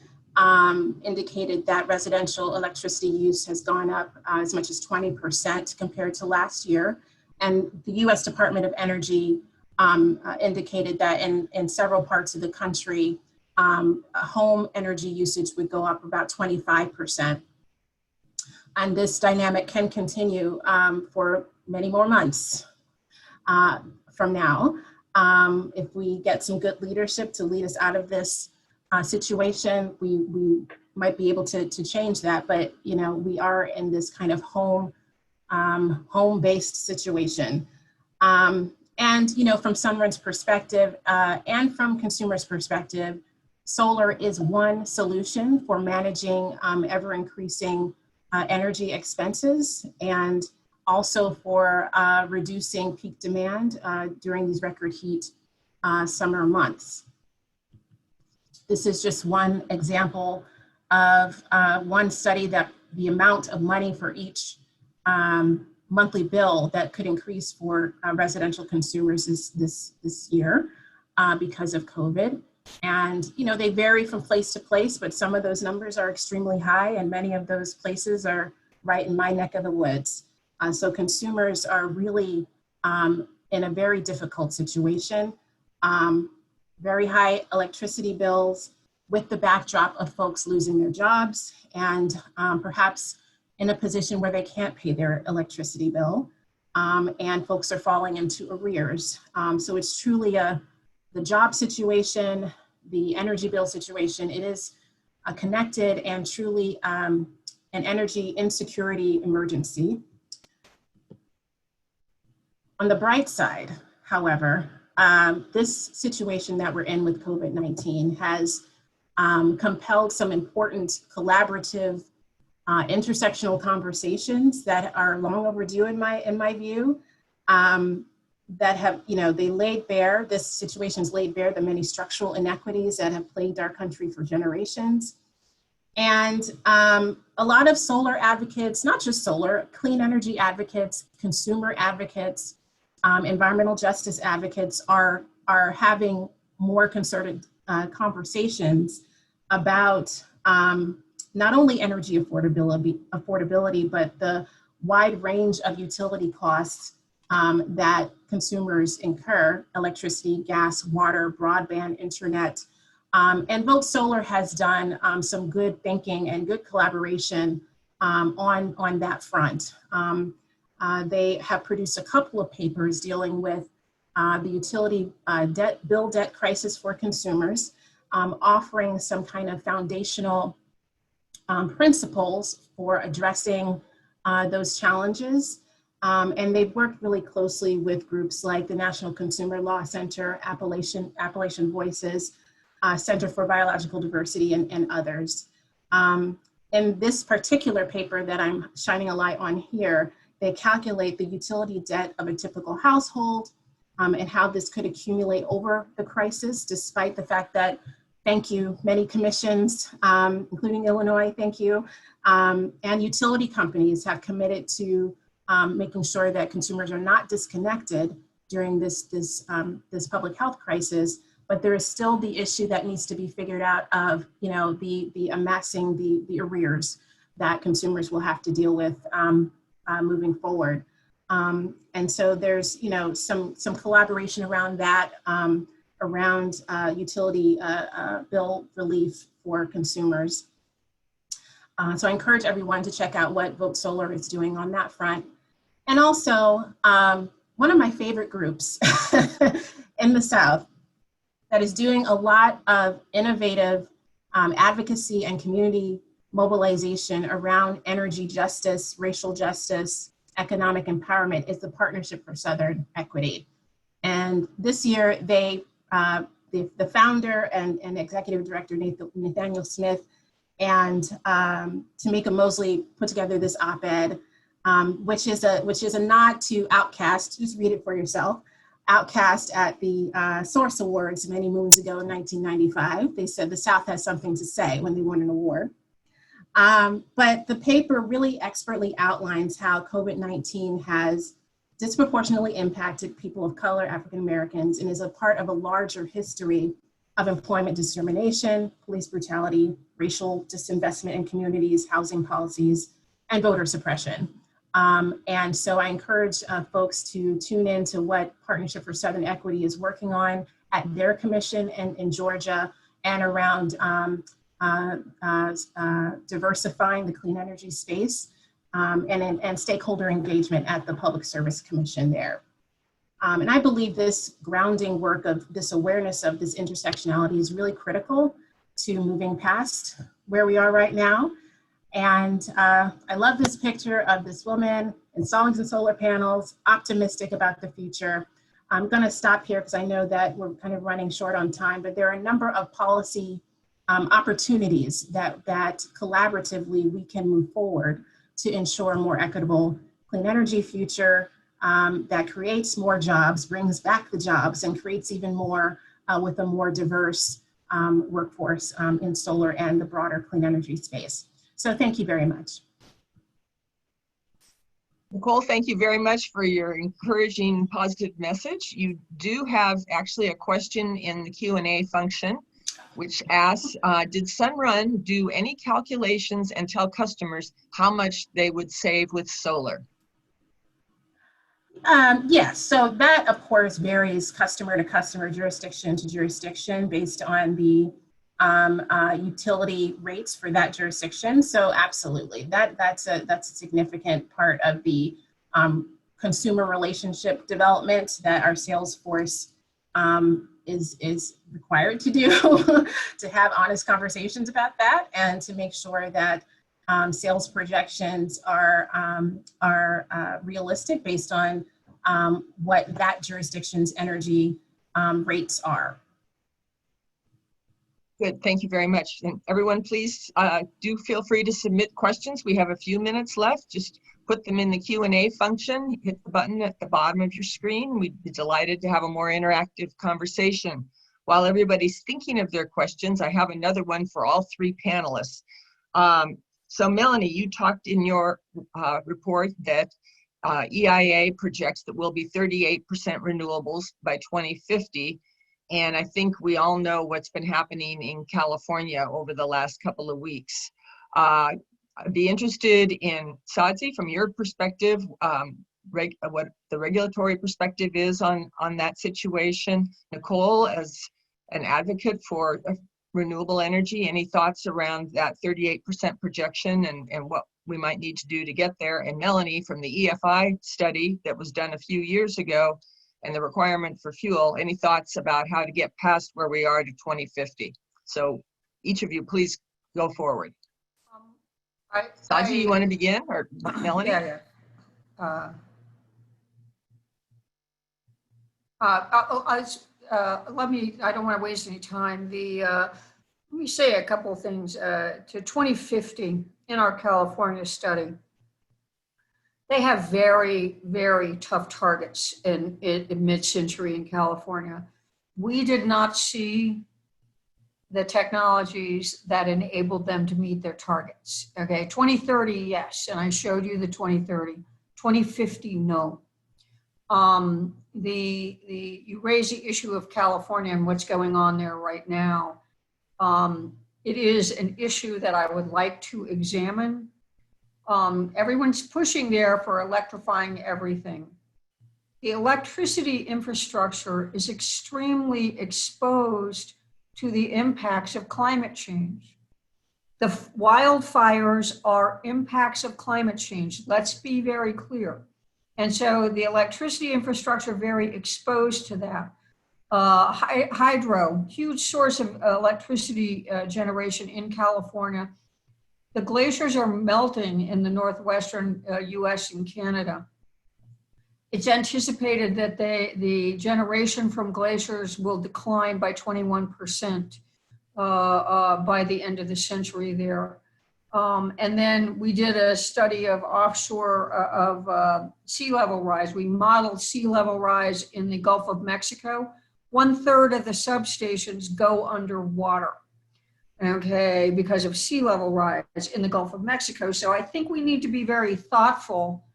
indicated that residential electricity use has gone up as much as 20% compared to last year. And the US Department of Energy indicated that in several parts of the country, home energy usage would go up about 25%. And this dynamic can continue for many more months from now. If we get some good leadership to lead us out of this situation, we might be able to change that. But we are in this kind of home-based situation. And from Sunrun's perspective and from consumers' perspective, solar is one solution for managing ever-increasing energy expenses, and also for reducing peak demand during these record heat summer months. This is just one example of one study that the amount of money for each monthly bill that could increase for residential consumers this year because of COVID. And they vary from place to place, but some of those numbers are extremely high, and many of those places are right in my neck of the woods. So consumers are really in a very difficult situation. Very high electricity bills with the backdrop of folks losing their jobs and perhaps in a position where they can't pay their electricity bill, and folks are falling into arrears. So it's truly the job situation, the energy bill situation. It is connected and truly an energy insecurity emergency. On the bright side, however, this situation that we're in with COVID-19 has compelled some important collaborative intersectional conversations that are long overdue in my view, that have, they laid bare, this situation's laid bare the many structural inequities that have plagued our country for generations. And a lot of solar advocates, not just solar, clean energy advocates, consumer advocates, environmental justice advocates are having more concerted conversations about not only energy affordability, but the wide range of utility costs that consumers incur: electricity, gas, water, broadband, internet. And Vote Solar has done some good thinking and good collaboration on that front. They have produced a couple of papers dealing with the utility bill debt crisis for consumers, offering some kind of foundational principles for addressing those challenges. And they've worked really closely with groups like the National Consumer Law Center, Appalachian Voices, Center for Biological Diversity, and others. In this particular paper that I'm shining a light on here, they calculate the utility debt of a typical household and how this could accumulate over the crisis, despite the fact that, thank you, many commissions, including Illinois, thank you, and utility companies have committed to making sure that consumers are not disconnected during this public health crisis. But there is still the issue that needs to be figured out of, the amassing the arrears that consumers will have to deal with moving forward. And so there's, some collaboration around that, around utility bill relief for consumers. So I encourage everyone to check out what Vote Solar is doing on that front. And also, one of my favorite groups in the South that is doing a lot of innovative advocacy and community mobilization around energy justice, racial justice, economic empowerment is the Partnership for Southern Equity. And this year, the founder and executive director, Nathaniel Smith, and Tamika Mosley put together this op-ed, which is a nod to Outkast. Just read it for yourself. Outkast at the Source Awards many moons ago in 1995. They said the South has something to say when they won an award. But the paper really expertly outlines how COVID-19 has disproportionately impacted people of color, African Americans, and is a part of a larger history of employment discrimination, police brutality, racial disinvestment in communities, housing policies, and voter suppression. And so I encourage folks to tune in to what Partnership for Southern Equity is working on at their commission in Georgia and around diversifying the clean energy space and stakeholder engagement at the Public Service Commission there. And I believe this grounding work of this awareness of this intersectionality is really critical to moving past where we are right now. And I love this picture of this woman installing some solar panels, optimistic about the future. I'm going to stop here because I know that we're kind of running short on time, but there are a number of policy opportunities that collaboratively we can move forward to ensure a more equitable clean energy future that creates more jobs, brings back the jobs, and creates even more with a more diverse workforce in solar and the broader clean energy space. So thank you very much. Nicole, thank you very much for your encouraging, positive message. You do have actually a question in the Q&A function, which asks, did Sunrun do any calculations and tell customers how much they would save with solar? Yes, so that of course varies customer to customer, jurisdiction to jurisdiction based on the utility rates for that jurisdiction. So absolutely, that's a significant part of the consumer relationship development that our sales force is required to do to have honest conversations about that and to make sure that sales projections are realistic based on what that jurisdiction's energy rates are. Good, thank you very much. And everyone, please do feel free to submit questions. We have a few minutes left. Just put them in the Q&A function, hit the button at the bottom of your screen. We'd be delighted to have a more interactive conversation. While everybody's thinking of their questions, I have another one for all three panelists. So Melanie, you talked in your report that EIA projects that we'll be 38% renewables by 2050. And I think we all know what's been happening in California over the last couple of weeks. I'd be interested in, Sadzi, from your perspective, what the regulatory perspective is on that situation. Nicole, as an advocate for renewable energy, any thoughts around that 38% projection and what we might need to do to get there? And Melanie, from the EFI study that was done a few years ago and the requirement for fuel, any thoughts about how to get past where we are to 2050? So each of you, please go forward. Sadzi, you want to begin, or Melanie? Yeah. I don't want to waste any time. Let me say a couple of things. To 2050 in our California study, they have very, very tough targets in mid-century in California. We did not see the technologies that enabled them to meet their targets. Okay, 2030, yes, and I showed you the 2030. 2050, no. You raise the issue of California and what's going on there right now. It is an issue that I would like to examine. Everyone's pushing there for electrifying everything. The electricity infrastructure is extremely exposed to the impacts of climate change. The wildfires are impacts of climate change. Let's be very clear. And so the electricity infrastructure very exposed to that. Hydro, huge source of electricity generation in California. The glaciers are melting in the northwestern US and Canada. It's anticipated that the generation from glaciers will decline by 21% by the end of the century there. And then we did a study of offshore of sea level rise. We modeled sea level rise in the Gulf of Mexico. 1/3 of the substations go underwater, okay, because of sea level rise in the Gulf of Mexico. So I think we need to be very thoughtful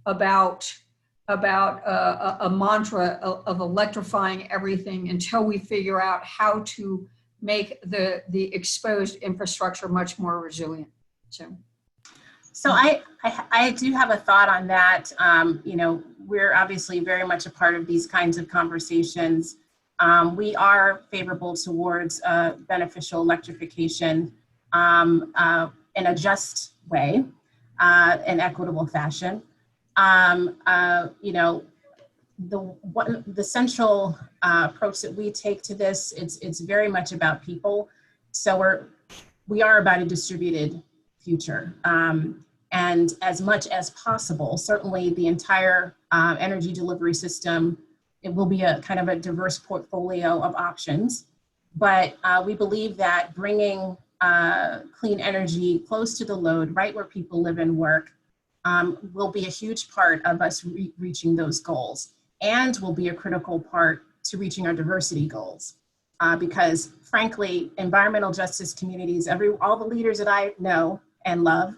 about a mantra of electrifying everything until we figure out how to make the exposed infrastructure much more resilient. So I do have a thought on that. We're obviously very much a part of these kinds of conversations. We are favorable towards beneficial electrification in a just way, in equitable fashion. The central approach that we take to this, it's very much about people. So we are about a distributed future. And as much as possible, certainly the entire energy delivery system, it will be a kind of a diverse portfolio of options. But we believe that bringing clean energy close to the load, right where people live and work, will be a huge part of us reaching those goals, and will be a critical part to reaching our diversity goals. Because frankly, environmental justice communities, all the leaders that I know and love,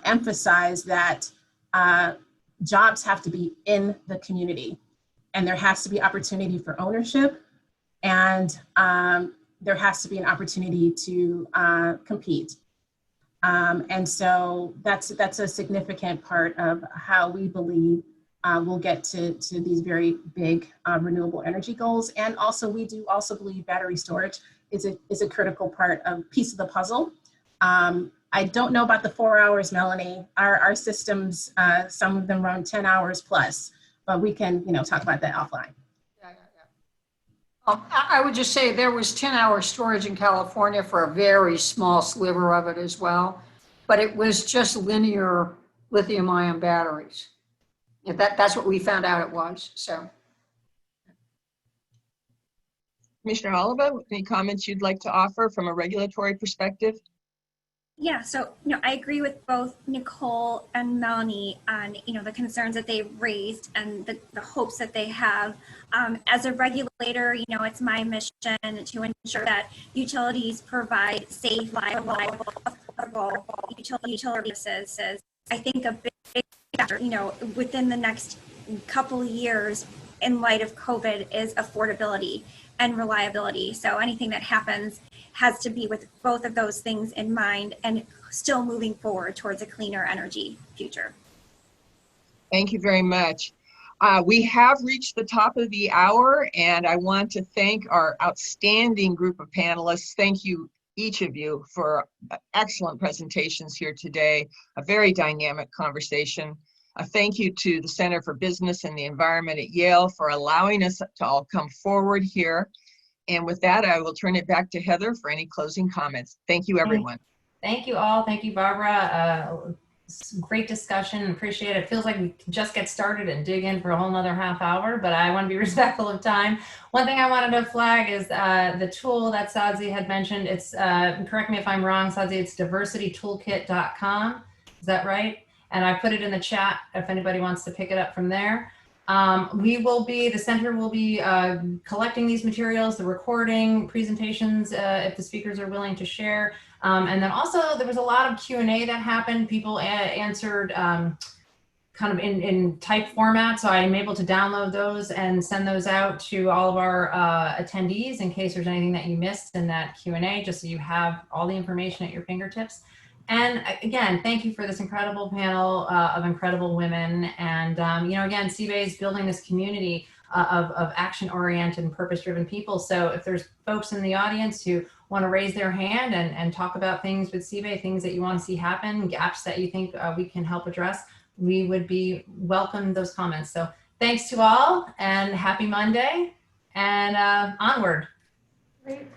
emphasize that jobs have to be in the community, and there has to be opportunity for ownership, and there has to be an opportunity to compete. And so that's a significant part of how we believe we'll get to these very big renewable energy goals. And also, we do also believe battery storage is a critical piece of the puzzle. I don't know about the 4 hours, Melanie. Our systems, some of them run 10 hours plus, but we can talk about that offline. I would just say there was 10-hour storage in California for a very small sliver of it as well, but it was just linear lithium-ion batteries. That's what we found out it was. So, Commissioner Oliva, any comments you'd like to offer from a regulatory perspective? Yeah, so I agree with both Nicole and Melanie on the concerns that they raised and the hopes that they have. As a regulator, it's my mission to ensure that utilities provide safe, reliable, affordable utility services. I think a big factor, within the next couple of years in light of COVID is affordability. and reliability. So anything that happens has to be with both of those things in mind and still moving forward towards a cleaner energy future. Thank you very much. We have reached the top of the hour, and I want to thank our outstanding group of panelists. Thank you, each of you, for excellent presentations here today, a very dynamic conversation. A thank you to the Center for Business and the Environment at Yale for allowing us to all come forward here. And with that, I will turn it back to Heather for any closing comments. Thank you, everyone. Thank you all. Thank you, Barbara. Great discussion. Appreciate it. It feels like we can just get started and dig in for a whole nother half hour, but I want to be respectful of time. One thing I wanted to flag is the tool that Sadzi had mentioned. It's, correct me if I'm wrong, Sadzi, it's diversitytoolkit.com. Is that right? And I put it in the chat if anybody wants to pick it up from there. The center will be collecting these materials, the recording, presentations, if the speakers are willing to share. And then also there was a lot of Q&A that happened. People answered kind of in type format. So I'm able to download those and send those out to all of our attendees in case there's anything that you missed in that Q&A, just so you have all the information at your fingertips. And again, thank you for this incredible panel of incredible women. And, again, CBAE is building this community of action-oriented and purpose-driven people. So if there's folks in the audience who want to raise their hand and talk about things with CBAE, things that you want to see happen, gaps that you think we can help address, we would welcome those comments. So thanks to all, and happy Monday, and onward. Great.